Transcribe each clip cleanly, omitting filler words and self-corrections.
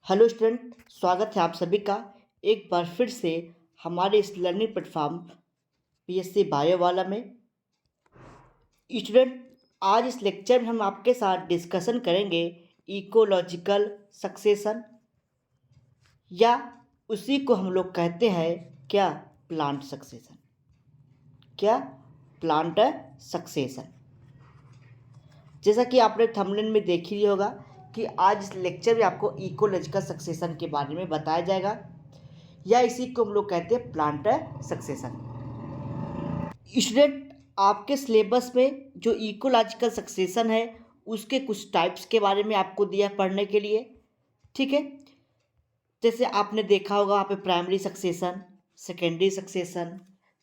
Hello student, स्वागत है आप सभी का एक बार फिर से हमारे इस लर्निंग प्लेटफॉर्म पीएससी बायो वाला में। स्टूडेंट, आज इस लेक्चर में हम आपके साथ डिस्कशन करेंगे इकोलॉजिकल सक्सेशन, या उसी को हम लोग कहते हैं क्या, प्लांट सक्सेशन। क्या? Plant succession. जैसा कि आपने थंबनेल में देख ही लिया होगा कि आज इस लेक्चर में आपको इकोलॉजिकल सक्सेशन के बारे में बताया जाएगा, या इसी को हम लोग कहते हैं प्लांट सक्सेशन। स्टूडेंट, आपके सिलेबस में जो इकोलॉजिकल सक्सेशन है उसके कुछ टाइप्स के बारे में आपको दिया पढ़ने के लिए। ठीक है, जैसे आपने देखा होगा वहाँ पे प्राइमरी सक्सेशन, सेकेंडरी सक्सेशन,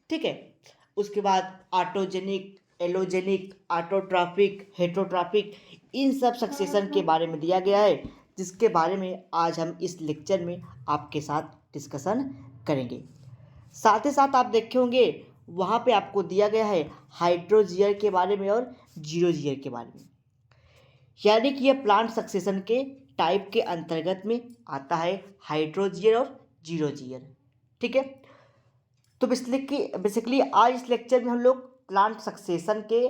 ठीक है, उसके बाद ऑटोजेनिक, एलोजेनिक, ऑटोट्रॉफिक, हेटरोट्रॉफिक, इन सब सक्सेशन के बारे में दिया गया है, जिसके बारे में आज हम इस लेक्चर में आपके साथ डिस्कशन करेंगे। साथ ही साथ आप देखे होंगे वहाँ पे आपको दिया गया है हाइड्रोजीयर के बारे में और जीरोजीयर के बारे में, यानी कि यह प्लांट सक्सेशन के टाइप के अंतर्गत में आता है, हाइड्रोजीयर और जीरोजीयर। ठीक है, तो बेसिकली आज इस लेक्चर में हम लोग प्लांट सक्सेशन के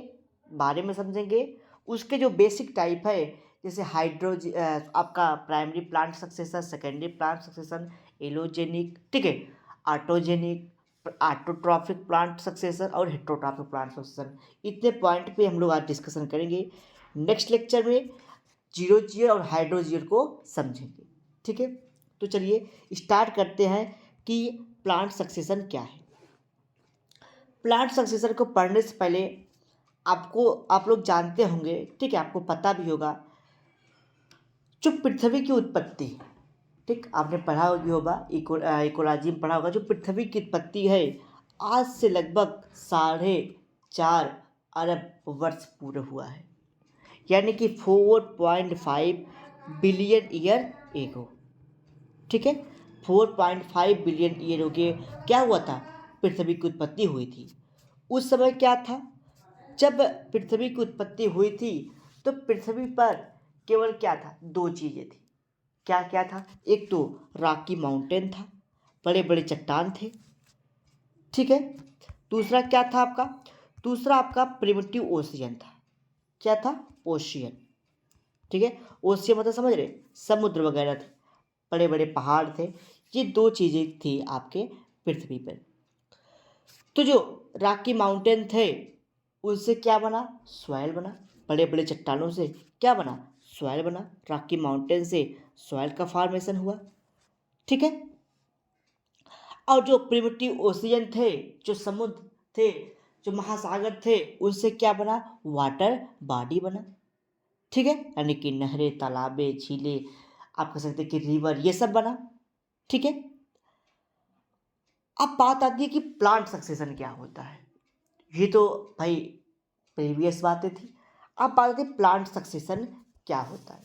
बारे में समझेंगे। उसके जो बेसिक टाइप है, जैसे आपका primary plant succession, secondary plant succession, allogenic, ठीक है, ऑटोजेनिक, ऑटोट्रॉफिक प्लांट सक्सेशन और हेटरोट्रॉफिक प्लांट सक्सेशन, इतने पॉइंट पे हम लोग आज डिस्कशन करेंगे। नेक्स्ट लेक्चर में जीरोजीयर और हाइड्रोजीयर को समझेंगे। ठीक है, तो चलिए स्टार्ट करते हैं कि प्लांट सक्सेशन क्या है। प्लांट सक्सेशन को पढ़ने से पहले आप लोग जानते होंगे, ठीक है, आपको पता भी होगा, जो पृथ्वी की उत्पत्ति, ठीक, आपने पढ़ा होगा इकोलॉजी में पढ़ा होगा, जो पृथ्वी की उत्पत्ति है आज से लगभग 4.5 अरब वर्ष पूरा हुआ है, यानी कि 4.5 बिलियन ईयर एगो। ठीक है, 4.5 बिलियन ईयर के क्या हुआ था, पृथ्वी की उत्पत्ति हुई थी। उस समय क्या था, जब पृथ्वी की उत्पत्ति हुई थी तो पृथ्वी पर केवल क्या था, दो चीज़ें थी। क्या क्या था? एक तो रॉकी माउंटेन था, बड़े बड़े चट्टान थे, ठीक है। दूसरा क्या था आपका, दूसरा आपका प्रिमिटिव ओशियन था। क्या था? ओशियन, ठीक है। ओशियन मतलब समझ रहे, समुद्र वगैरह थे, बड़े बड़े पहाड़ थे। ये दो चीज़ें थी आपके पृथ्वी पर। तो जो रॉकी माउंटेन थे उनसे क्या बना, सॉइल बना। बड़े बड़े चट्टानों से क्या बना, सॉइल बना। रॉकी माउंटेन से सॉइल का फॉर्मेशन हुआ, ठीक है। और जो प्रिमिटिव ओशियन थे, जो समुद्र थे, जो महासागर थे, उनसे क्या बना, वाटर बॉडी बना, ठीक है, यानी कि नहरें, तालाबें, झीलें, आप कह सकते हैं कि रिवर, ये सब बना, ठीक है। अब बात आती है कि प्लांट सक्सेशन क्या होता है। ये तो भाई प्रीवियस बातें थी। अब बात आती है प्लांट सक्सेशन क्या होता है।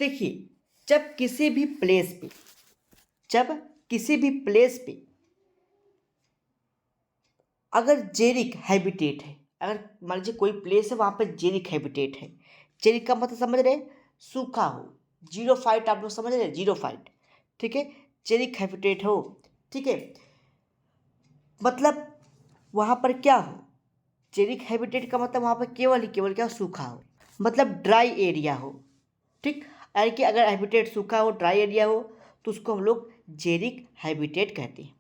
देखिए, जब किसी भी प्लेस पे, जब किसी भी प्लेस पे अगर जेरिक हैबिटेट है, अगर मान लीजिए कोई प्लेस है वहाँ पे जेरिक हैबिटेट है, जेरिक का मतलब समझ रहे, सूखा हो, जीरो फाइट, आप लोग समझ रहे, जीरो फाइट, ठीक है, जेरिक हैबिटेट हो, ठीक है, मतलब वहाँ पर क्या हो, जेरिक हैबिटेट का मतलब वहाँ पर केवल ही केवल क्या, सूखा हो, मतलब ड्राई एरिया हो, ठीक। यानी कि अगर हैबिटेट सूखा हो, ड्राई एरिया हो, तो उसको हम लोग जेरिक हैबिटेट कहते हैं।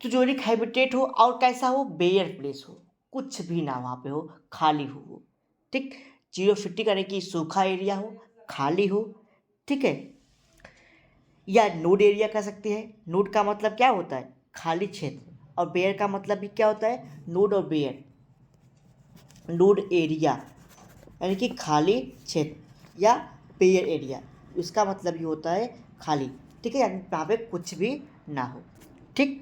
तो जेरिक हैबिटेट हो और कैसा हो, बेयर प्लेस हो, कुछ भी ना वहाँ पे हो, खाली हो वो, ठीक। जीरो फिफ्टी यानी कि सूखा एरिया हो, खाली हो, ठीक है। या नोड एरिया कह सकते हैं। नोड का मतलब क्या होता है, खाली क्षेत्र, और बेयर का मतलब भी क्या होता है, नोड और बेयर, नोड एरिया यानी कि खाली क्षेत्र या बेयर एरिया, इसका मतलब ये होता है खाली, ठीक है, यानी जहाँ पे कुछ भी ना हो, ठीक।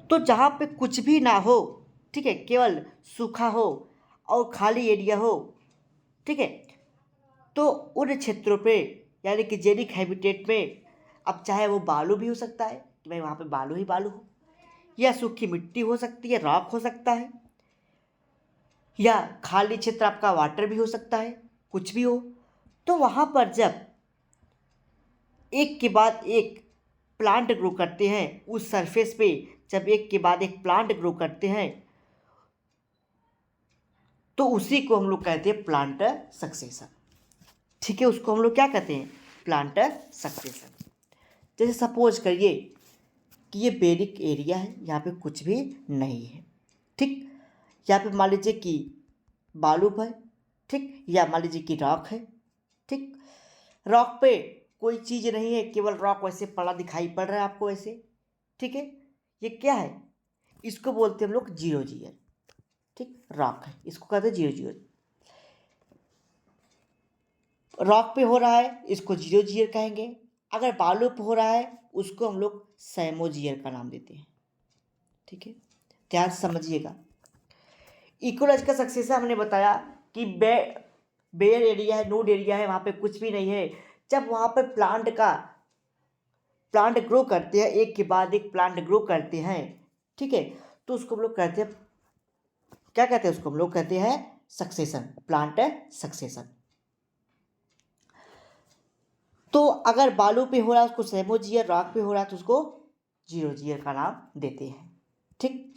तो जहाँ पे कुछ भी ना हो, ठीक है, केवल सूखा हो और खाली एरिया हो, ठीक है, तो उन क्षेत्रों पे यानी कि जेनिक हैबिटेट में, अब चाहे वो बालू भी हो सकता है कि भाई वहाँ पे बालू ही बालू हो, या सूखी मिट्टी हो सकती है, रॉक हो सकता है, या खाली क्षेत्र आपका वाटर भी हो सकता है, कुछ भी हो। तो वहाँ पर जब एक के बाद एक प्लांट ग्रो करते हैं उस सरफेस पे, जब एक के बाद एक प्लांट ग्रो करते हैं तो उसी को हम लोग कहते हैं प्लांटर सक्सेशन। ठीक है, उसको हम लोग क्या कहते हैं? Planter succession. जैसे सपोज करिए कि ये बेरिक एरिया है, यहाँ पे कुछ भी नहीं है। ठीक, यहाँ पे मान लीजिए कि बालू है। ठीक, या मान लीजिए कि रॉक है। ठीक, रॉक पे कोई चीज़ नहीं है, केवल रॉक वैसे पड़ा दिखाई पड़ रहा है आपको ऐसे। ठीक है, ये क्या है? इसको बोलते हैं हम लोग जीरो जीयर। ठीक, रॉक है, इसको कहते हैं जीरो जीरो। रॉक पे हो रहा है, इसको जीरो जीयर कहेंगे। अगर बालू पे हो रहा है, उसको हम लोग सैमो जीयर का नाम देते हैं। ठीक है, ध्यान से समझिएगा। इकोलॉजिकल सक्सेशन हमने बताया कि बेयर एरिया है, नोड एरिया है, वहाँ पे कुछ भी नहीं है। जब वहाँ पे प्लांट ग्रो करते हैं, एक के बाद एक प्लांट ग्रो करते हैं, ठीक है, तो उसको हम लोग कहते हैं, क्या कहते हैं उसको? हम लोग कहते हैं सक्सेशन, प्लांट सक्सेशन। तो अगर बालू पे हो रहा है उसको सैमो जीयर, रॉक पे हो रहा है तो उसको जीरो जीयर का नाम देते हैं। ठीक,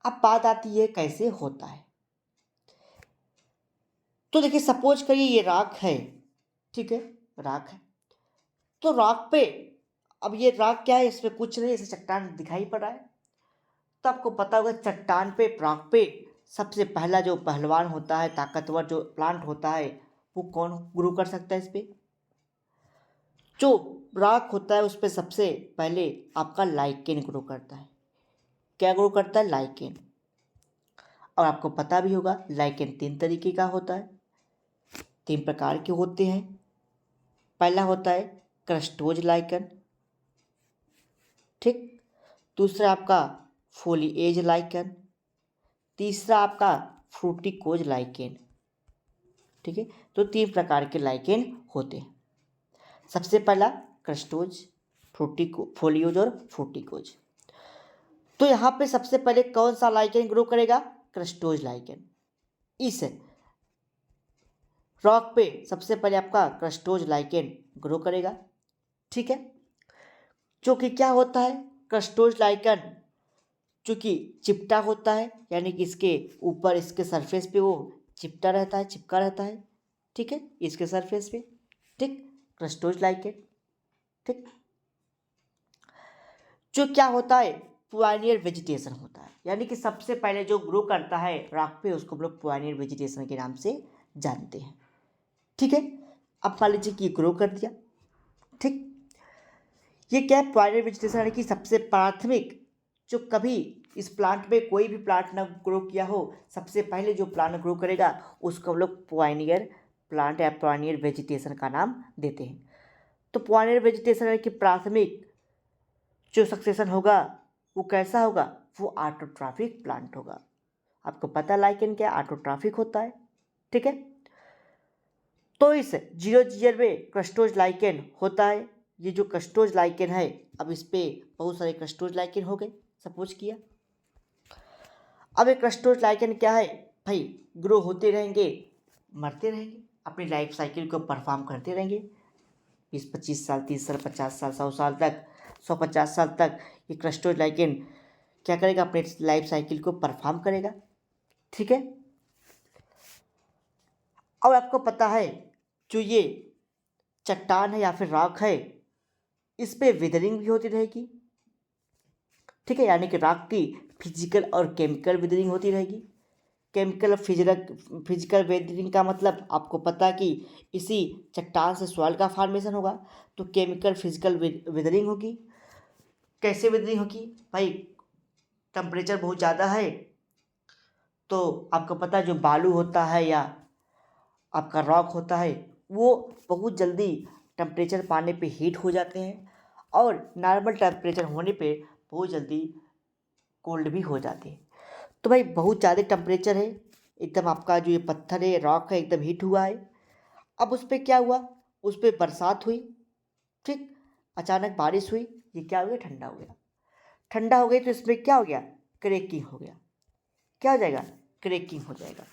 अब बात आती है कैसे होता है। तो देखिए, सपोज करिए ये रॉक है। ठीक है, रॉक है, तो रॉक पे, अब ये रॉक क्या है? इसमें कुछ नहीं, ऐसे चट्टान दिखाई पड़ रहा है। तो आपको पता होगा चट्टान पे, रॉक पे सबसे पहला जो पहलवान होता है, ताकतवर जो प्लांट होता है, वो कौन ग्रो कर सकता है? इस पे जो रॉक होता है उस पर सबसे पहले आपका लाइकेन ग्रो करता है। क्या ग्रो करता है? लाइकेन। और आपको पता भी होगा लाइकेन 3 तरीके का होता है, 3 प्रकार के होते हैं। पहला होता है क्रस्टोज लाइकन। ठीक, दूसरा आपका फोलिएज लाइकन, तीसरा आपका फ्रूटिकोज लाइकेन। ठीक है, तो 3 प्रकार के लाइकेन होते हैं। सबसे पहला क्रस्टोज, फोलियोज और फ्रूटिकोज। तो यहाँ पे सबसे पहले कौन सा लाइकेन ग्रो करेगा? Crustose lichen. इस रॉक पे सबसे पहले आपका क्रस्टोज लाइकेन ग्रो करेगा। ठीक है, जो कि क्या होता है? क्रस्टोज लाइकेन चूँकि चिपटा होता है, यानी कि इसके ऊपर, इसके सरफेस पे वो चिपटा रहता है, चिपका रहता है। ठीक है, इसके सरफेस पे। ठीक, क्रस्टोज लाइकेन। ठीक, जो क्या होता है? पुआनियर वेजिटेशन होता है, यानी कि सबसे पहले जो ग्रो करता है रॉक पे, उसको हम लोग पुआनियर वेजिटेशन के नाम से जानते हैं। ठीक है, अब मान लीजिए कि ग्रो कर दिया। ठीक, ये क्या है? पुआनियर वेजिटेशन, यानी कि सबसे प्राथमिक, जो कभी इस प्लांट में कोई भी प्लांट ना ग्रो किया हो, सबसे पहले जो प्लांट ग्रो करेगा उसको हम लोग पुआनियर प्लांट या पुआनियर वेजिटेशन का नाम देते हैं। तो पुआनियर वेजिटेशन यानी कि प्राथमिक जो सक्सेशन होगा वो कैसा होगा? वो ऑटोट्रॉफिक प्लांट होगा। आपको पता लाइकेन क्या ऑटोट्रॉफिक होता है। ठीक है, तो इस जीरो जीयर में क्रस्टोज लाइकेन होता है। ये जो क्रस्टोज लाइकेन है, अब इस पे बहुत सारे क्रस्टोज लाइकेन हो गए, सपोज किया। अब एक क्रस्टोज लाइकेन क्या है भाई? ग्रो होते रहेंगे, मरते रहेंगे, अपनी लाइफ साइकिल को परफॉर्म करते रहेंगे। 20-25 साल, 30 साल, 50 साल, 100 साल तक, 150 साल तक ये क्रस्टोज लाइकेन क्या करेगा? अपने लाइफ साइकिल को परफॉर्म करेगा। ठीक है, और आपको पता है जो ये चट्टान है या फिर रॉक है, इस पे विदरिंग भी होती रहेगी। ठीक है, यानी कि रॉक की फिजिकल और केमिकल विदरिंग होती रहेगी। केमिकल और फिजिकल वेदरिंग का मतलब आपको पता है कि इसी चट्टान से सॉइल का फॉर्मेशन होगा। तो केमिकल फिजिकल वेदरिंग होगी। कैसे वेदरिंग होगी भाई? टेम्परेचर बहुत ज़्यादा है तो आपको पता है जो बालू होता है या आपका रॉक होता है, वो बहुत जल्दी टेम्परेचर पाने पे हीट हो जाते हैं, और नॉर्मल टेम्परेचर होने पे बहुत जल्दी कोल्ड भी हो जाते हैं। तो भाई बहुत ज़्यादा टेम्परेचर है, एकदम आपका जो ये पत्थर है, रॉक है, एकदम हीट हुआ है। अब उस पर क्या हुआ? उस पर बरसात हुई। ठीक, अचानक बारिश हुई, ये क्या हो गया? ठंडा हो गया। ठंडा हो गई तो इसमें क्या हो गया? क्रैकिंग हो गया। क्या हो जाएगा? क्रैकिंग हो जाएगा।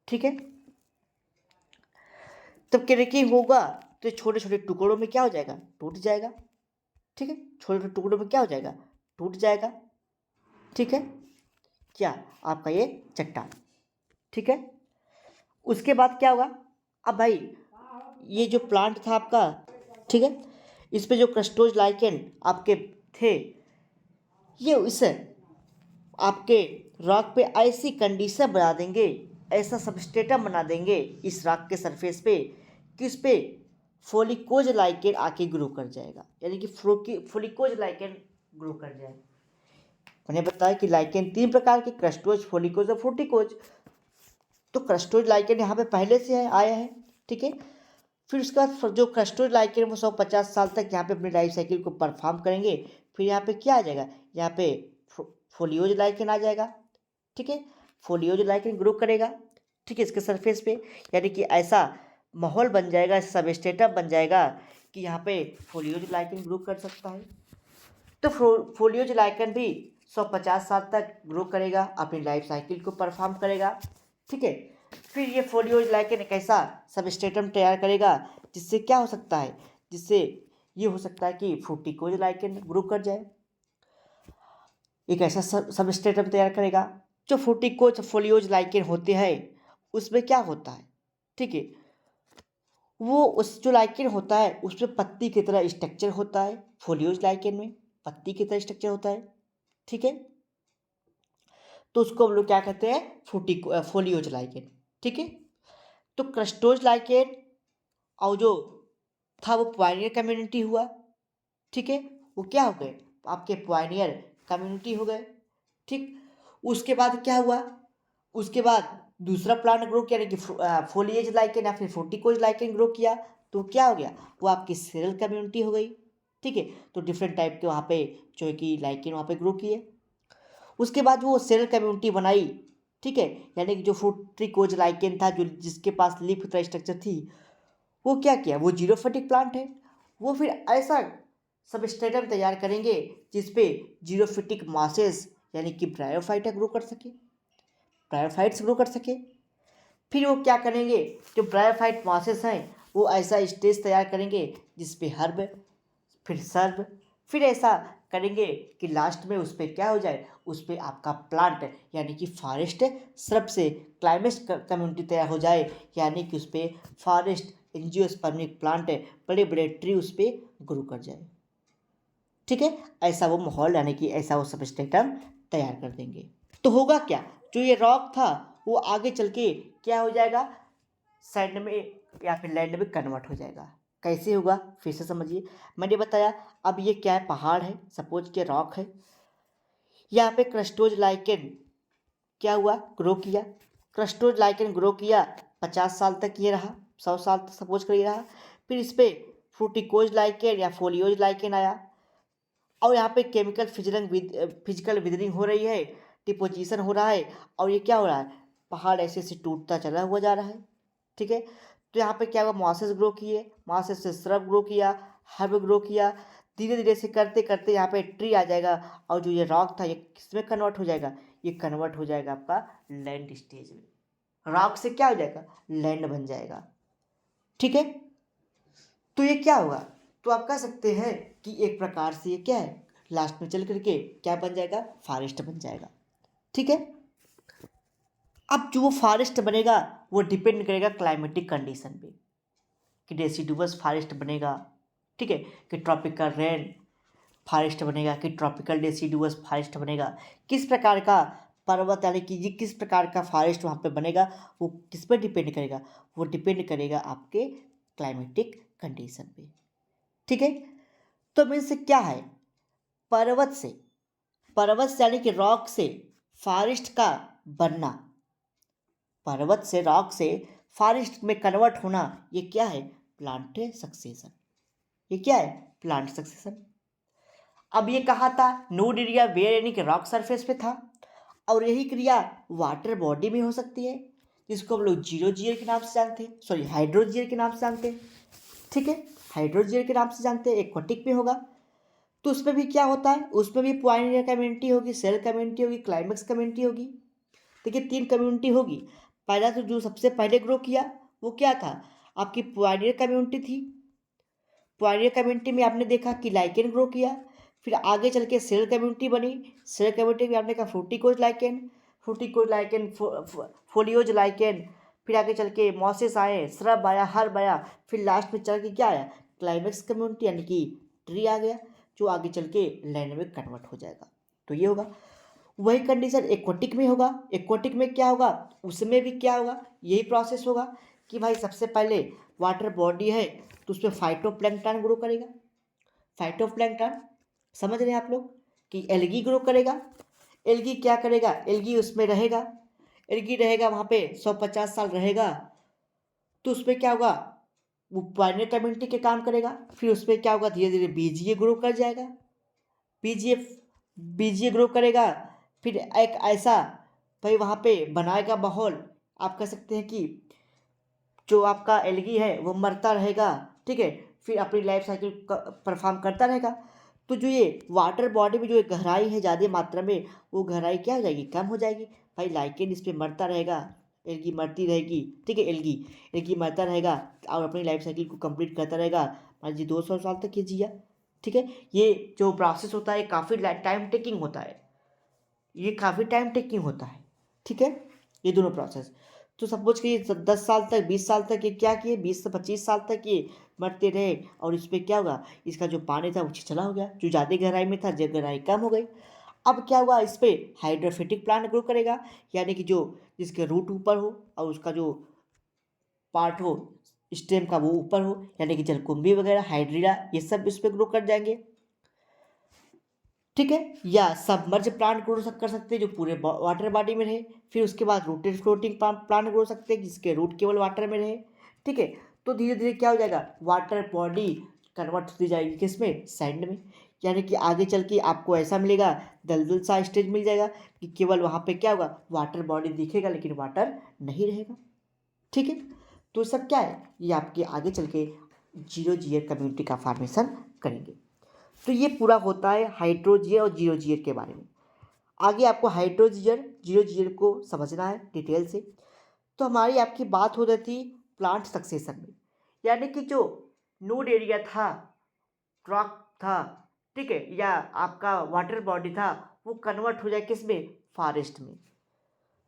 ठीक है, तब क्रैकिंग होगा तो छोटे छोटे टुकड़ों में क्या हो जाएगा, टूट जाएगा। ठीक है, छोटे छोटे टुकड़ों में क्या हो जाएगा, टूट जाएगा। ठीक है, क्या आपका ये चट्टान। ठीक है, उसके बाद क्या होगा, अब भाई ये जो प्लांट था आपका, ठीक है, इस पे जो क्रस्टोज लाइकेन आपके थे, ये इसे आपके रॉक पे ऐसी कंडीशन बना देंगे, ऐसा सबस्ट्रेटम बना देंगे इस रॉक के सरफेस पे कि उस पे फोलिकोज लाइकेन आके ग्रो कर जाएगा, यानी कि फोलिकोज लाइकेन ग्रो कर जाएगा। मैंने बताया कि लाइकेन 3 प्रकार के, क्रस्टोज, फोलिकोज और फ्रूटिकोज। तो क्रस्टोज लाइकेन यहाँ पे पहले से है, आया है। ठीक है, फिर उसके बाद जो क्रस्टोज लाइकेन वो 150 साल तक यहाँ पे अपनी लाइफ साइकिल को परफॉर्म करेंगे। फिर यहाँ पे क्या आ जाएगा, यहाँ पे फोलियोज लाइकेन आ जाएगा। ठीक है, फोलियोज लाइकेन ग्रो करेगा। ठीक है, इसके सरफेस पे, यानी कि ऐसा माहौल बन जाएगा, सबस्ट्रेटम बन जाएगा कि यहाँ पे फोलियोज लाइकेन ग्रो कर सकता है। तो फोलियोज लाइकेन भी 150 साल तक ग्रो करेगा, अपनी लाइफ साइकिल को परफॉर्म करेगा। ठीक है, फिर ये फोलियोज लाइकेन एक ऐसा सबस्ट्रेटम तैयार करेगा जिससे क्या हो सकता है, जिससे ये हो सकता है कि फ्रूटिकोज लाइकेन ग्रो कर जाए। एक ऐसा सबस्ट्रेटम तैयार करेगा। जो फ्रूटिकोज फोलियोज लाइकेन होते हैं उसमें क्या होता है, ठीक है, वो उस जो लाइकेन होता है उसमें पत्ती की तरह स्ट्रक्चर होता है। फोलियोज लाइकेन में पत्ती की तरह स्ट्रक्चर होता है। ठीक है, तो उसको हम लोग क्या कहते हैं, फोलियोज लाइकेन। ठीक है, तो क्रस्टोज लाइकेन और जो था वो पायनियर कम्युनिटी हुआ। ठीक है, वो क्या हो गए, आपके पायनियर कम्युनिटी हो गए। ठीक, उसके बाद क्या हुआ, उसके बाद दूसरा प्लांट ग्रो किया, यानी कि फोलिएज लाइकेन या फिर फ्रूटिकोज लाइकेन ग्रो किया। तो क्या हो गया, वो आपकी सेरल कम्युनिटी हो गई। ठीक है, तो डिफरेंट टाइप के वहाँ पे जो है कि लाइकेन वहाँ पे ग्रो किए। उसके बाद वो सेरल कम्युनिटी बनाई। ठीक है, यानी कि जो फ्रूटिकोज लाइकेन था, जो जिसके पास लीफ तरह स्ट्रक्चर थी, वो क्या किया, वो जीरोफिटिक प्लांट है। वो फिर ऐसा सबस्ट्रेटम तैयार करेंगे जिसपे जीरोफिटिक मासेस यानी कि ब्रायोफाइटा ग्रो कर सके, ब्रायोफाइट्स ग्रो कर सके। फिर वो क्या करेंगे, जो ब्रायोफाइट मासेस हैं वो ऐसा स्टेज तैयार करेंगे जिसपे हर्ब, फिर सर्ब, फिर ऐसा करेंगे कि लास्ट में उस पर क्या हो जाए, उस पर आपका प्लांट यानी कि फॉरेस्ट सर्ब से क्लाइमेक्स कम्युनिटी तैयार हो जाए, यानी कि उस पर फॉरेस्ट एंजियोस्पर्मिक प्लांट बड़े बड़े ट्री उस पर ग्रो कर जाए। ठीक है, ऐसा वो माहौल यानी कि ऐसा वो सबस्ट्रेटम तैयार कर देंगे। तो होगा क्या, जो ये रॉक था वो आगे चल के क्या हो जाएगा, सैंड में या फिर लैंड में कन्वर्ट हो जाएगा। कैसे होगा, फिर से समझिए। मैंने बताया अब ये क्या है, पहाड़ है, सपोज के रॉक है, यहाँ पे क्रस्टोज लाइकेन क्या हुआ, ग्रो किया। क्रस्टोज लाइकेन ग्रो किया, 50 साल तक ये रहा, 100 साल तक सपोज कर ये रहा। फिर इस पर फ्रूटिकोज लाइकेन या फोलियोज लाइकेन आया, और यहाँ पे केमिकल फिजिकल विदरिंग हो रही है, डिपोजिशन हो रहा है, और ये क्या हो रहा है, पहाड़ ऐसे ऐसे टूटता चला हुआ जा रहा है। ठीक है, तो यहाँ पे क्या हुआ, मॉसेस ग्रो किए, मॉसेस से श्रब ग्रो किया, हर्ब ग्रो किया, धीरे धीरे से करते करते यहाँ पे ट्री आ जाएगा, और जो ये रॉक था ये किसमें कन्वर्ट हो जाएगा, ये कन्वर्ट हो जाएगा आपका लैंड स्टेज में। रॉक से क्या हो जाएगा, लैंड बन जाएगा। ठीक है, तो ये क्या होगा, तो आप कह सकते हैं कि एक प्रकार से ये क्या है, लास्ट में चल करके क्या बन जाएगा, फॉरेस्ट बन जाएगा। ठीक है, अब जो वो फॉरेस्ट बनेगा वो डिपेंड करेगा क्लाइमेटिक कंडीशन पे, कि डेसिडुअस फॉरेस्ट बनेगा, ठीक है, कि ट्रॉपिकल रेन फॉरेस्ट बनेगा, कि ट्रॉपिकल डेसिडुअस फॉरेस्ट बनेगा, किस प्रकार का पर्वत यानी कि ये किस प्रकार का फॉरेस्ट वहाँ पे बनेगा, वो किस पर डिपेंड करेगा, वो डिपेंड करेगा आपके क्लाइमेटिक कंडीशन पे। ठीक है, तो मीन्स क्या है, पर्वत से, पर्वत से यानी कि रॉक से फॉरेस्ट का बनना, पर्वत से रॉक से फॉरेस्ट में कन्वर्ट होना, ये क्या है, प्लांट सक्सेशन। ये क्या है, प्लांट सक्सेशन। अब ये कहा था, नोड एरिया वेयर यानी कि रॉक सरफेस पे था, और यही क्रिया वाटर बॉडी में हो सकती है, जिसको हम लोग जीरोजियर के नाम से जानते हैं, सॉरी हाइड्रोजियर के नाम से जानते हैं। ठीक है, हाइड्रोजियर के नाम से जानते हैं, एक्वाटिक में होगा। तो उसमें भी क्या होता है, उसमें भी पॉइनियर कम्युनिटी होगी, सेल कम्युनिटी होगी, क्लाइमेक्स कम्युनिटी होगी। देखिए 3 कम्युनिटी होगी। पहला तो जो सबसे पहले ग्रो किया वो क्या था, आपकी पॉइनियर कम्युनिटी थी। प्राइमरी कम्युनिटी में आपने देखा कि लाइकेन ग्रो किया, फिर आगे चल के सेल कम्युनिटी बनी। सेल कम्युनिटी में आपने कहा फ्रूटिकोज लाइकेन, फ्रूटिकोज लाइकेन, फोलियोज लाइकेन, फिर आगे चल के मॉसेस आए, श्रब आया, हर्ब आया, फिर लास्ट में चल के क्या आया, क्लाइमेक्स कम्युनिटी यानी कि ट्री आ गया, जो आगे चल के लैंड में कन्वर्ट हो जाएगा। तो ये होगा। वही कंडीशन एक्वाटिक में होगा। एक्वाटिक में क्या होगा, उसमें भी क्या होगा, यही प्रोसेस होगा कि भाई सबसे पहले वाटर बॉडी है तो उसमें फाइटोप्लैंक्टन ग्रो करेगा। फाइटोप्लैंक्टन समझ रहे हैं आप लोग कि एल्गी ग्रो करेगा। एल्गी क्या करेगा, एल्गी उसमें रहेगा, एल्गी रहेगा वहाँ पे 150 साल रहेगा। तो उसमें क्या होगा, वो प्राइमरी कम्युनिटी के काम करेगा। फिर उसमें क्या होगा, धीरे धीरे बीजीए ग्रो कर जाएगा। बीजीए बीजीए ग्रो करेगा। फिर एक ऐसा भाई वहाँ पे बनाएगा माहौल, आप कह सकते हैं कि जो आपका एल्गी है वो मरता रहेगा, ठीक है, फिर अपनी लाइफ साइकिल परफॉर्म करता रहेगा। तो जो ये वाटर बॉडी में जो गहराई है ज़्यादा मात्रा में, वो गहराई क्या हो जाएगी, कम हो जाएगी। भाई लाइकेन इस पर मरता रहेगा, एल्गी मरती रहेगी, ठीक है, एल्गी एल्गी मरता रहेगा और अपनी लाइफ साइकिल को कंप्लीट करता रहेगा। मान लीजिए 200 साल तक ये जिया, ठीक है। ये जो प्रोसेस होता है काफ़ी टाइम टेकिंग होता है, ये काफ़ी टाइम टेकिंग होता है, ठीक है, ये दोनों प्रोसेस। तो सपोज कि 10 साल तक, 20 साल तक ये क्या किए, 20 से 25 साल तक ये मरते रहे, और इस पर क्या होगा, इसका जो पानी था वो छिछला हो गया, जो ज़्यादा गहराई में था जब गहराई कम हो गई। अब क्या हुआ, इस पर हाइड्रोफिटिक प्लांट ग्रो करेगा, यानी कि जो जिसके रूट ऊपर हो और उसका जो पार्ट हो स्टेम का वो ऊपर हो, यानी कि जलकुंभी वगैरह, हाइड्रिला, ये सब इस पर ग्रो कर जाएंगे, ठीक है। या सबमर्ज प्लांट ग्रो कर सकते हैं जो पूरे वाटर बॉडी में रहे। फिर उसके बाद रूटेड फ्लोटिंग प्लांट ग्रो सकते हैं जिसके रूट केवल वाटर में रहे, ठीक है। तो धीरे धीरे क्या हो जाएगा, वाटर बॉडी कन्वर्ट होती जाएगी किसमें, सैंड में। यानी कि आगे चल के आपको ऐसा मिलेगा, दलदल सा स्टेज मिल जाएगा कि केवल वहाँ पे क्या होगा, वाटर बॉडी दिखेगा लेकिन वाटर नहीं रहेगा, ठीक है। तो सब क्या है, ये आपके आगे चल के जीरो जीयर कम्युनिटी का फॉर्मेशन करेंगे। तो ये पूरा होता है हाइड्रोजीयर और जीरो जीयर के बारे में। आगे आपको हाइड्रोजीयर जीरो जीयर को समझना है डिटेल से। तो हमारी आपकी बात हो रही थी प्लांट सक्सेशन में, यानी कि जो नोड एरिया था, रॉक था, ठीक है, या आपका वाटर बॉडी था, वो कन्वर्ट हो जाए किस में, फॉरेस्ट में।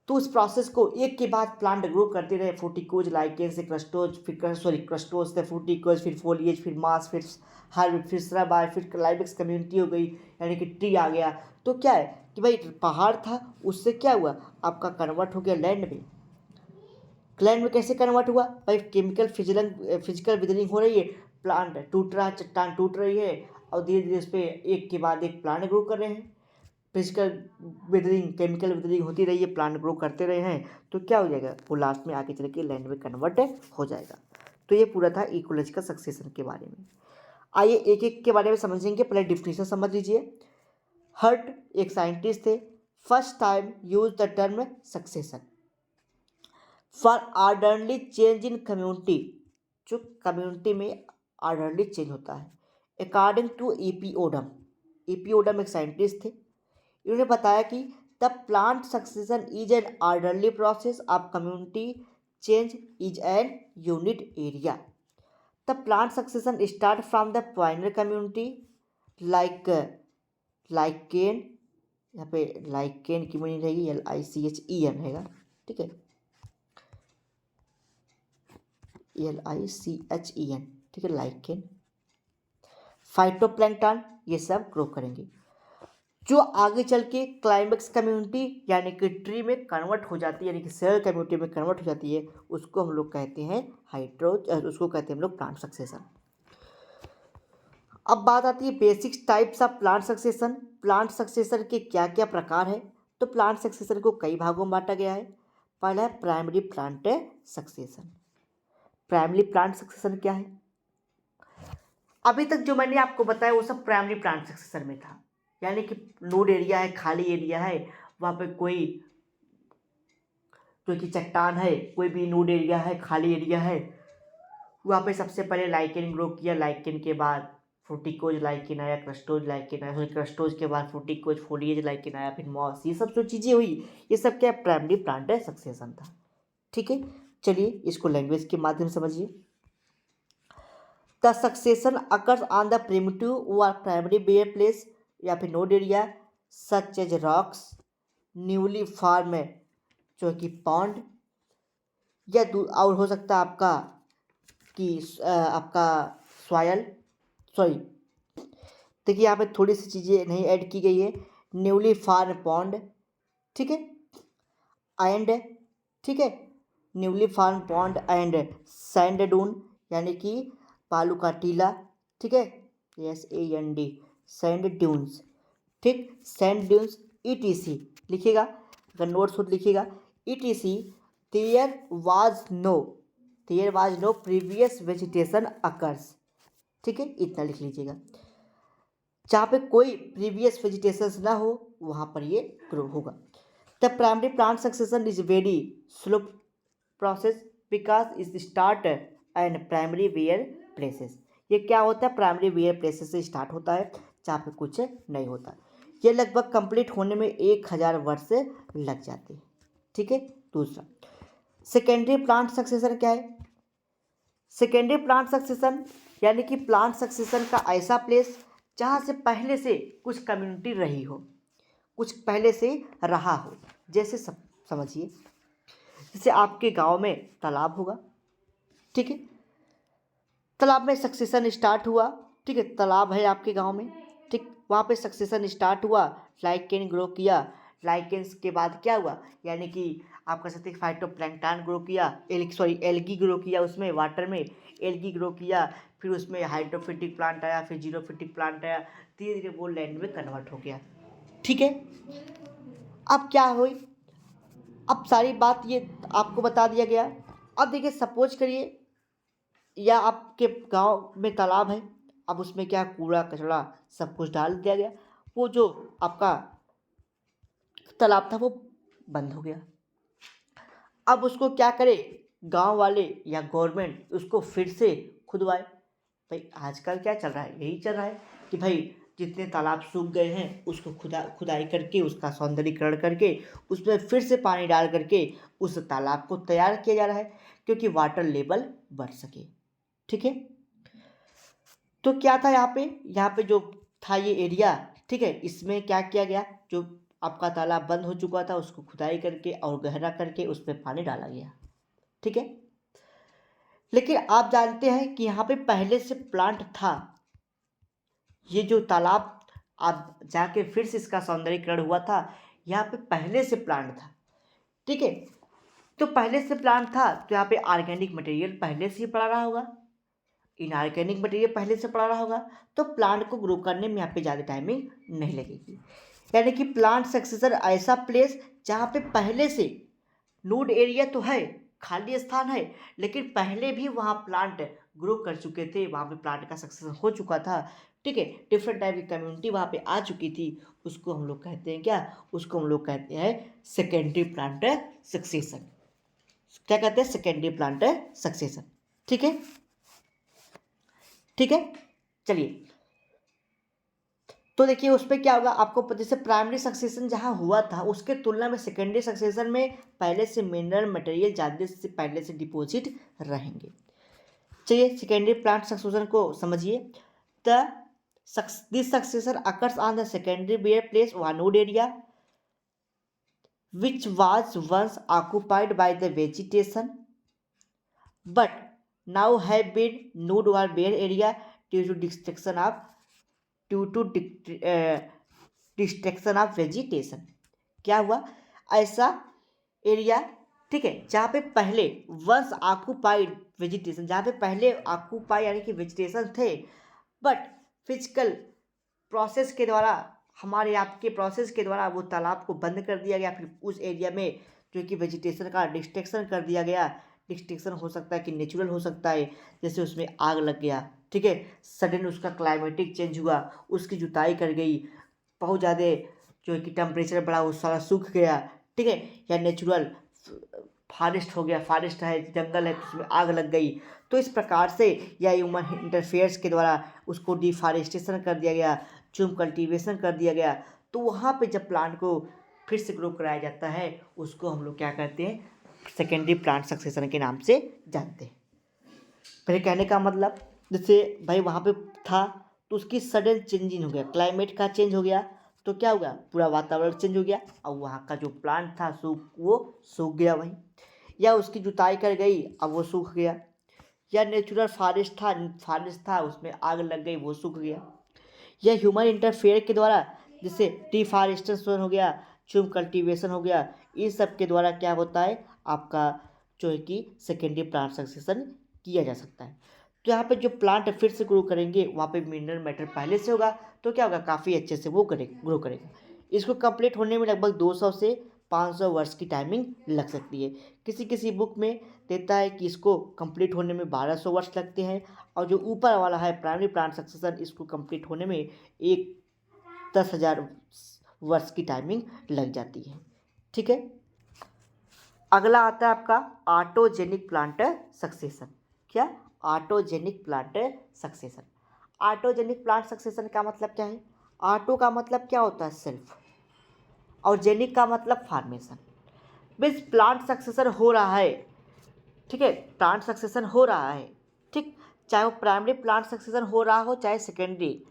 तो उस प्रोसेस को एक के बाद प्लांट ग्रो करते रहे, फ्रूटिकोज लाइकेन से क्रस्टोज, फिर क्रस्टोज से फ्रूटिकोज, फिर फोलिएज, फिर मास, फिर हर्ब, फिर श्रब आए, फिर क्लाइमेक्स कम्युनिटी हो गई, यानी कि ट्री आ गया। तो क्या है कि भाई पहाड़ था, उससे क्या हुआ, आपका कन्वर्ट हो गया लैंड में। लैंड में कैसे कन्वर्ट हुआ, भाई केमिकल फिजिकल विदरिंग हो रही है, प्लांट टूट रहा है, चट्टान टूट रही है, और धीरे धीरे उस पर एक के बाद एक प्लांट ग्रो कर रहे हैं। फिजिकल विदरिंग, केमिकल विदरिंग होती रही है, प्लांट ग्रो करते रहे हैं, तो क्या हो जाएगा, वो लास्ट में आके चल के लैंड में कन्वर्ट हो जाएगा। तो ये पूरा था इकोलॉजिकल सक्सेशन के बारे में। आइए एक एक के बारे में समझेंगे। पहले डिफिनेशन समझ लीजिए। हर्ट एक साइंटिस्ट थे, first time use the term succession for orderly change in community, जो कम्युनिटी में ऑर्डरली चेंज होता है, अकॉर्डिंग टू ईपीओडम। ईपीओडम एक साइंटिस्ट थे, इन्होंने बताया कि the plant succession is an orderly process of community change is an unit area. The plant succession start from the primary community like lichen, यहाँ पे लाइकेन की मीनिंग रहेगी LICHEN रहेगा, ठीक है, LICHEN, ठीक है, लाइकेन, फाइटोप्लैंक्टन, ये सब ग्रो करेंगे, जो आगे चल के क्लाइमेक्स कम्युनिटी यानी कि ट्री में कन्वर्ट हो जाती है, यानी कि सेल कम्युनिटी में कन्वर्ट हो जाती है, उसको हम लोग कहते हैं उसको कहते हैं हम लोग प्लांट सक्सेशन। अब बात आती है basics types of plant succession. Plant succession के क्या क्या प्रकार है, तो प्लांट सक्सेशन को कई भागों में बांटा गया है। पहला है primary plant succession. Primary plant succession क्या है, अभी तक जो मैंने आपको बताया वो सब प्राइमरी प्लांट सक्सेशन में था, यानी कि नोड एरिया है, खाली एरिया है, वहाँ पे कोई जो कि चट्टान है, कोई भी नोड एरिया है, खाली एरिया है, वहाँ पे सबसे पहले लाइकेन ग्रो किया, लाइकेन के बाद फ्रूटिकोज लाइकेन आया, क्रस्टोज लाइकेन आया, क्रस्टोज के बाद फ्रूटिकोज फोलिएज लाइकेन आया, फिर मॉस, ये सब जो चीज़ें हुई ये सब क्या प्राइमरी प्लांट सक्सेशन था, ठीक है। चलिए इसको लैंग्वेज के माध्यम से समझिए। The succession occurs on the primitive और प्राइमरी बेयर प्लेस या फिर nude area such as rocks, newly form जो कि पॉन्ड, या और हो सकता है आपका कि आपका सॉयल, सॉरी देखिए यहाँ पे थोड़ी सी चीज़ें नहीं ऐड की गई है। न्यूली फॉर्म पॉन्ड, ठीक है, एंड, ठीक है, newly form pond and sand dune यानी कि बालू का टीला, ठीक है, SAND सैंड ड्यून्स, ठीक, सैंड ड्यून्स ETC लिखिएगा, अगर नोट्स हो तो लिखिएगा ETC। There was no previous vegetation occurs, ठीक है, इतना लिख लीजिएगा। जहाँ पे कोई प्रीवियस वेजिटेशन ना हो वहाँ पर ये ग्रो होगा। The primary plant succession is very slow process because is start and primary bare places. ये क्या होता है, प्राइमरी वेयर प्लेसेस से स्टार्ट होता है जहाँ पे कुछ नहीं होता। ये लगभग कंप्लीट होने में 1000 वर्ष से लग जाते हैं, ठीक है। दूसरा सेकेंडरी प्लांट सक्सेशन क्या है? सेकेंडरी प्लांट सक्सेशन यानी कि प्लांट सक्सेशन का ऐसा प्लेस जहाँ से पहले से कुछ कम्युनिटी रही हो, कुछ पहले से रहा हो। जैसे समझिए, जैसे आपके गांव में तालाब होगा, ठीक है, तालाब में सक्सेशन स्टार्ट हुआ, ठीक है, तालाब है आपके गांव में, ठीक, वहाँ पे सक्सेशन स्टार्ट हुआ, लाइकेन ग्रो किया, लाइकेन्स के बाद क्या हुआ, यानी कि आप कह सकते हैं फाइटोप्लैंक्टन ग्रो किया, एल्गी ग्रो किया, उसमें वाटर में एल्गी ग्रो किया, फिर उसमें हाइड्रोफिटिक प्लांट आया, फिर जीरोफिटिक प्लांट आया, धीरे धीरे वो लैंड में कन्वर्ट हो गया, ठीक है। अब क्या हुई, अब सारी बात ये आपको बता दिया गया। अब देखिए सपोज करिए या आपके गांव में तालाब है, अब उसमें क्या कूड़ा कचरा सब कुछ डाल दिया गया, वो जो आपका तालाब था वो बंद हो गया। अब उसको क्या करे, गांव वाले या गवर्नमेंट उसको फिर से खुदवाए। भाई आजकल क्या चल रहा है, यही चल रहा है कि भाई जितने तालाब सूख गए हैं उसको खुदाई करके उसका सौंदर्यीकरण करके उसमें फिर से पानी डाल करके उस तालाब को तैयार किया जा रहा है, क्योंकि वाटर लेवल बढ़ सके, ठीक है। तो क्या था यहाँ पे जो था ये एरिया, ठीक है, इसमें क्या किया गया, जो आपका तालाब बंद हो चुका था उसको खुदाई करके और गहरा करके उसमें पानी डाला गया, ठीक है। लेकिन आप जानते हैं कि यहाँ पे पहले से प्लांट था, ये जो तालाब आप जाके फिर से इसका सौंदर्यीकरण हुआ था, यहाँ पे पहले से प्लांट था, ठीक है। तो पहले से प्लांट था तो यहाँ पे ऑर्गेनिक मटेरियल पहले से ही पड़ा रहा होगा, इनऑर्गेनिक मटेरियल पहले से पड़ा रहा होगा, तो प्लांट को ग्रो करने में यहाँ पे ज़्यादा टाइमिंग नहीं लगेगी। यानी कि प्लांट सक्सेसर ऐसा प्लेस जहाँ पे पहले से नोड एरिया तो है, खाली स्थान है, लेकिन पहले भी वहाँ प्लांट ग्रो कर चुके थे, वहाँ पे प्लांट का सक्सेसन हो चुका था, ठीक है, डिफरेंट टाइप की कम्युनिटी वहाँ पे आ चुकी थी, उसको हम लोग कहते हैं क्या, उसको हम लोग कहते हैं सेकेंडरी प्लांट सक्सेसन। क्या कहते हैं, सेकेंडरी प्लांट सक्सेसन, ठीक है, ठीक है। चलिए तो देखिए उस पर क्या होगा आपको, जैसे प्राइमरी सक्सेशन जहाँ हुआ था उसके तुलना में सेकेंडरी सक्सेशन में पहले से मिनरल मटेरियल ज़्यादा से पहले से डिपॉजिट रहेंगे। चलिए सेकेंडरी प्लांट सक्सेशन को समझिए। This succession occurs on the secondary bare place व nude area which was once occupied by the vegetation but now have been nude or bare area due to destruction of vegetation. क्या हुआ, ऐसा area, ठीक है, जहाँ पे पहले once occupied vegetation, जहाँ पे पहले ऑक्यूपाई यानी कि वेजिटेशन थे, बट फिजिकल प्रोसेस के द्वारा, हमारे आपके प्रोसेस के द्वारा वो तालाब को बंद कर दिया गया, फिर उस एरिया में जो कि वेजिटेशन का डिस्ट्रक्शन कर दिया गया। डिस्ट्रक्शन हो सकता है कि नेचुरल हो सकता है, जैसे उसमें आग लग गया, ठीक है, सडन उसका क्लाइमेटिक चेंज हुआ, उसकी जुताई कर गई, बहुत ज़्यादा जो है कि टेम्परेचर बढ़ा, वो सारा सूख गया, ठीक है, या नेचुरल फॉरेस्ट हो गया, फॉरेस्ट है, जंगल है, तो उसमें आग लग गई। तो इस प्रकार से या ह्यूमन इंटरफेयर्स के द्वारा उसको डिफॉरेस्टेशन कर दिया गया, चूम कल्टीवेशन कर दिया गया, तो वहाँ पे जब प्लांट को फिर से ग्रो कराया जाता है उसको हम लोग क्या कहते हैं, सेकेंडरी प्लांट सक्सेशन के नाम से जानते हैं। मेरे कहने का मतलब जैसे भाई वहाँ पे था तो उसकी सडन चेंजिंग हो गया, क्लाइमेट का चेंज हो गया तो क्या हो गया, पूरा वातावरण चेंज हो गया और वहाँ का जो प्लांट था वो सूख गया वहीं, या उसकी जुताई कर गई अब वो सूख गया, या नेचुरल फॉरेस्ट था उसमें आग लग गई वो सूख गया, या ह्यूमन इंटरफेयर के द्वारा जैसे डिफॉरेस्टेशन हो गया, चूम कल्टीवेशन हो गया, इन सब के द्वारा क्या होता है आपका जो है कि सेकेंडरी प्लांट सक्सेशन किया जा सकता है। तो यहाँ पे जो प्लांट फिर से ग्रो करेंगे वहाँ पे मिनरल मैटर पहले से होगा तो क्या होगा, काफ़ी अच्छे से वो ग्रो करेगा। इसको कंप्लीट होने में लगभग 200 से 500 वर्ष की टाइमिंग लग सकती है। किसी किसी बुक में देता है कि इसको कंप्लीट होने में 1200 वर्ष लगते हैं, और जो ऊपर वाला है प्राइमरी प्लांट सक्सेशन इसको कंप्लीट होने में एक 10,000 वर्ष की टाइमिंग लग जाती है। ठीक है, अगला आता है आपका ऑटोजेनिक प्लांट सक्सेशन। क्या, autogenic plant succession. Autogenic plant succession का मतलब क्या है, ऑटो का मतलब क्या होता है सेल्फ, और जेनिक का मतलब फार्मेशन। मीन्स प्लांट सक्सेशन हो रहा है, ठीक है, प्लांट सक्सेशन हो रहा है, ठीक, चाहे वो प्राइमरी प्लांट सक्सेशन हो रहा हो चाहे सेकेंडरी,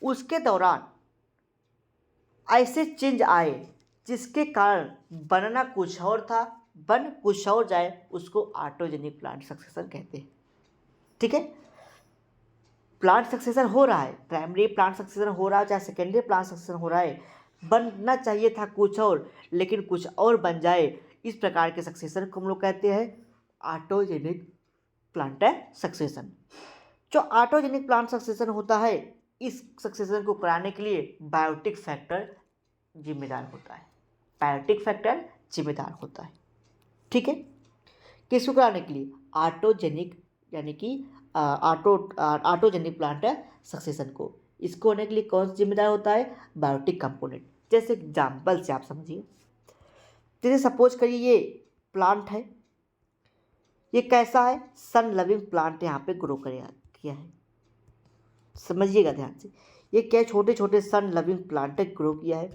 उसके दौरान ऐसे चेंज आए जिसके कारण बनना कुछ और था बन कुछ और जाए, उसको ऑटोजेनिक प्लांट सक्सेशन कहते हैं। ठीक है, प्लांट सक्सेशन हो रहा है, प्राइमरी प्लांट सक्सेशन हो रहा है चाहे सेकेंडरी प्लांट सक्सेशन हो रहा है, बनना चाहिए था कुछ और लेकिन कुछ और बन जाए, इस प्रकार के सक्सेशन को हम लोग कहते हैं ऑटोजेनिक प्लांट सक्सेशन। जो ऑटोजेनिक प्लांट सक्सेशन होता है, इस सक्सेशन को कराने के लिए बायोटिक फैक्टर जिम्मेदार होता है, बायोटिक फैक्टर जिम्मेदार होता है। ठीक है, किसको कराने के लिए, ऑटोजेनिक यानी कि ऑटोजेनिक प्लांट सक्सेशन को, इसको होने के लिए कौन सा जिम्मेदार होता है, बायोटिक कंपोनेंट। जैसे एग्जाम्पल से आप समझिए, जैसे सपोज करिए ये प्लांट है, ये कैसा है, सन लविंग प्लांट यहाँ पे ग्रो किया है, समझिएगा ध्यान से, ये क्या छोटे छोटे सन लविंग प्लांट ग्रो किया है,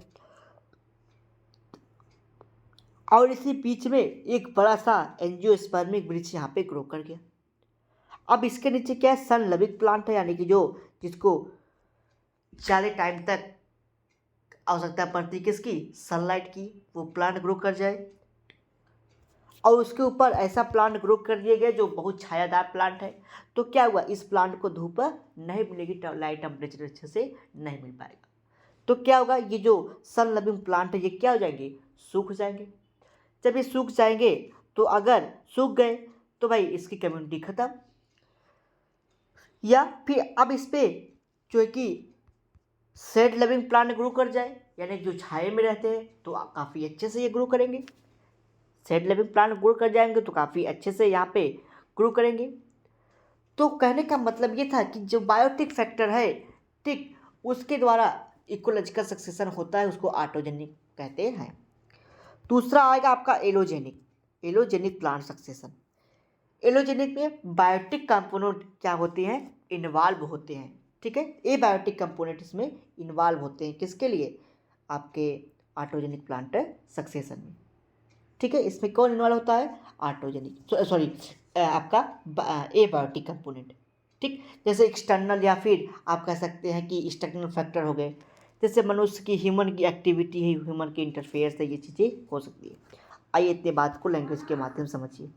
और इसी बीच में एक बड़ा सा एंजियोस्पर्मिक वृक्ष यहाँ पे ग्रो कर गया। अब इसके नीचे क्या है, सन लविंग प्लांट है, यानी कि जो जिसको ज़्यादा टाइम तक आवश्यकता पड़ती है किसकी, सनलाइट की, वो प्लांट ग्रो कर जाए, और उसके ऊपर ऐसा प्लांट ग्रो कर दिया गया जो बहुत छायादार प्लांट है, तो क्या हुआ, इस प्लांट को धूप नहीं मिलेगी, लाइट टेम्परेचर अच्छे से नहीं मिल पाएगा, तो क्या होगा, ये जो सन लविंग प्लांट है ये क्या हो जाएंगे, सूख जाएंगे। जब ये सूख जाएंगे तो अगर सूख गए तो भाई इसकी कम्युनिटी खत्म, या फिर अब इस पे जो है कि शेड लविंग प्लांट ग्रो कर जाए, यानी जो छाए में रहते हैं तो काफ़ी अच्छे से ये ग्रो करेंगे, शेड लविंग प्लांट ग्रो कर जाएंगे तो काफ़ी अच्छे से यहाँ पे ग्रो करेंगे। तो कहने का मतलब ये था कि जो बायोटिक फैक्टर है, ठीक, उसके द्वारा इकोलॉजिकल सक्सेशन होता है, उसको ऑटोजेनिक कहते हैं। दूसरा आएगा आपका एलोजेनिक प्लांट सक्सेशन। एलोजेनिक में बायोटिक कंपोनेंट क्या होते हैं, इन्वॉल्व होते हैं। ठीक है, ए बायोटिक कंपोनेंट इसमें इन्वॉल्व होते हैं, किसके लिए, आपके ऑटोजेनिक प्लांट सक्सेशन में। ठीक है, इसमें कौन इन्वॉल्व होता है, ऑटोजेनिक सॉरी आपका ए बायोटिक कंपोनेंट। ठीक, जैसे एक्सटर्नल या फिर आप कह सकते हैं कि एक्सटर्नल फैक्टर हो गए, जैसे मनुष्य की ह्यूमन की एक्टिविटी है, ह्यूमन की इंटरफेयर से ये चीज़ें हो सकती है। आइए इतने बात को लैंग्वेज के माध्यम से समझिए।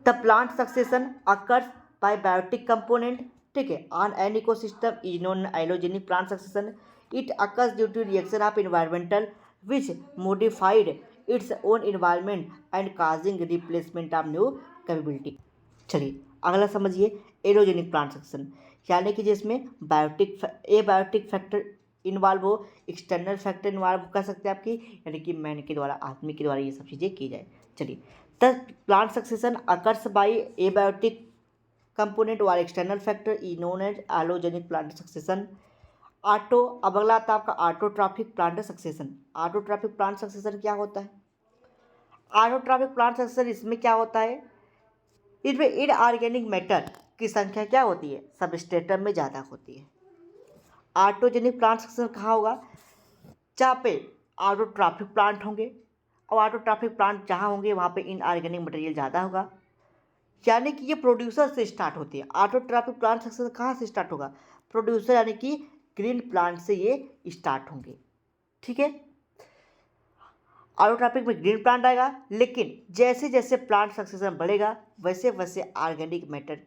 The plant succession occurs by biotic component, ठीक है, on an ecosystem is known allogenic plant succession. It occurs due to reaction of environmental which modified its own environment and causing replacement of new capability. चलिए अगला समझिए, allogenic plant succession, यानी कि जिसमें biotic factor involve हो, external factor involve कर सकते हैं आपकी, यानी कि मैन के द्वारा, आदमी के द्वारा ये सब चीज़ें की जाए। चलिए, the plant succession occurs by abiotic component और external factor is known as allogenic plant succession. अब अगला आता है आपका autotrophic plant succession. Autotrophic plant succession क्या होता है, ऑटोट्रॉफिक प्लांट सक्सेशन इसमें क्या होता है, इसमें इनऑर्गेनिक मैटर की संख्या क्या होती है, सबस्ट्रेटम में ज़्यादा होती है। ऑटोजेनिक प्लांट सक्सेशन कहाँ होगा, जहाँ पे ऑटोट्रॉफिक प्लांट होंगे, और ऑटोट्रॉफिक प्लांट जहाँ होंगे वहाँ पे इनऑर्गेनिक मटेरियल ज़्यादा होगा, यानी कि ये प्रोड्यूसर से स्टार्ट होती है। ऑटोट्रॉपिक प्लांट सक्सेशन कहाँ से स्टार्ट होगा? प्रोड्यूसर यानी कि ग्रीन प्लांट से ये स्टार्ट होंगे। ठीक है, ऑटोट्रॉपिक में ग्रीन प्लांट आएगा, लेकिन जैसे जैसे प्लांट सक्सेशन बढ़ेगा वैसे वैसे ऑर्गेनिक मैटर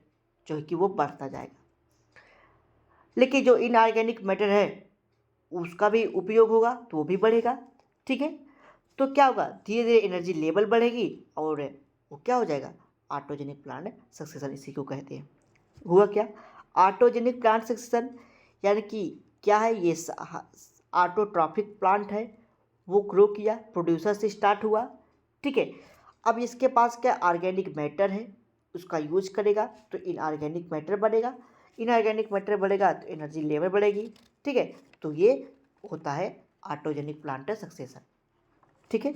जो है कि वो बढ़ता जाएगा। लेकिन जो इनऑर्गेनिक मैटर है उसका भी उपयोग होगा तो वो भी बढ़ेगा। ठीक है, तो क्या होगा, धीरे धीरे एनर्जी लेवल बढ़ेगी और वो क्या हो जाएगा, ऑटोजेनिक प्लांट सक्सेशन इसी को कहते हैं। हुआ क्या, ऑटोजेनिक प्लांट सक्सेशन यानी कि क्या है, ये ऑटोट्रॉफिक प्लांट है, वो ग्रो किया, प्रोड्यूसर से स्टार्ट हुआ। ठीक है, अब इसके पास क्या ऑर्गेनिक मैटर है, उसका यूज करेगा तो इनऑर्गेनिक मैटर बढ़ेगा, इनऑर्गेनिक मैटर बढ़ेगा तो एनर्जी लेवल बढ़ेगी। ठीक है, तो ये होता है ऑटोजेनिक प्लांट सक्सेशन। ठीक है,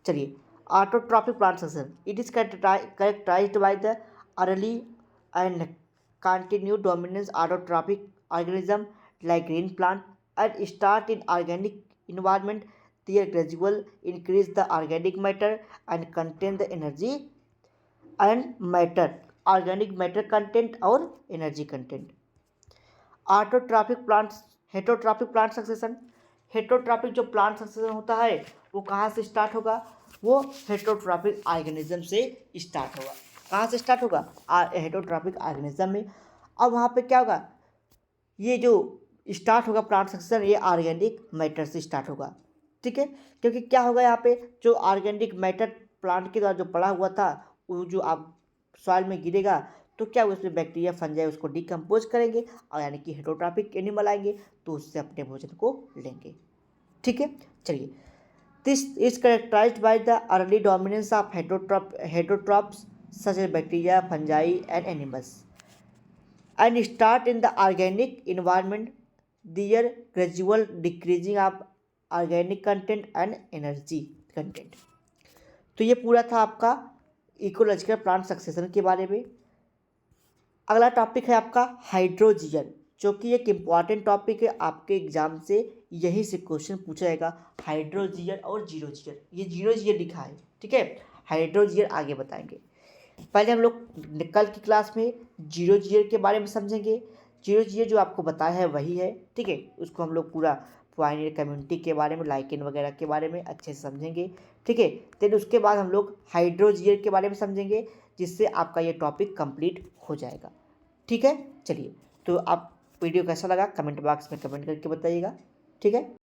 चलिए, autotrophic plant succession it is characterized by the early and continued dominance autotrophic organism like green plant and start in organic environment. Their gradual increase the organic matter and contain the energy and matter, organic matter content और energy content. Autotrophic plants, heterotrophic plant succession, heterotrophic जो plant succession होता है वो कहाँ से start होगा, वो heterotrophic organism से स्टार्ट होगा। कहाँ से स्टार्ट होगा, हेटरोट्रॉपिक ऑर्गेनिज्म में। अब वहाँ पे क्या होगा, ये जो स्टार्ट होगा प्लांट सक्सेशन ये ऑर्गेनिक मैटर से स्टार्ट होगा। ठीक है, क्योंकि क्या होगा यहाँ पे जो ऑर्गेनिक मैटर प्लांट के द्वारा जो पड़ा हुआ था वो जो आप सॉइल में गिरेगा तो क्या होगा, उसमें बैक्टीरिया फंजाई उसको डिकम्पोज करेंगे और यानी कि हेटरोट्रॉपिक एनिमल आएंगे तो उससे अपने भोजन को लेंगे। ठीक है, चलिए, this is characterized by the early dominance of heterotrophs such as bacteria fungi and animals and start in the organic environment, their gradual decreasing of organic content and energy content. तो ये पूरा था आपका इकोलॉजिकल प्लांट सक्सेशन के बारे में। अगला topic है आपका हाइड्रोजियन, जो कि एक इम्पॉर्टेंट टॉपिक है, आपके एग्जाम से यहीं से क्वेश्चन पूछा जाएगा, हाइड्रोजियन और जीरोजियन। ये जीरोजियन लिखा है, ठीक है, हाइड्रोजियन आगे बताएंगे। पहले हम लोग कल की क्लास में जीरो जीरो के बारे में समझेंगे। जीरो जीरो जो आपको बताया है वही है, ठीक है, उसको हम लोग पूरा पायनियर कम्युनिटी के बारे में, लाइकेन वगैरह के बारे में अच्छे से समझेंगे। ठीक है, फिर उसके बाद हम लोग हाइड्रोजियर के बारे में समझेंगे, जिससे आपका ये टॉपिक कंप्लीट हो जाएगा। ठीक है, चलिए, तो आप वीडियो कैसा लगा कमेंट बॉक्स में कमेंट करके बताइएगा। ठीक है।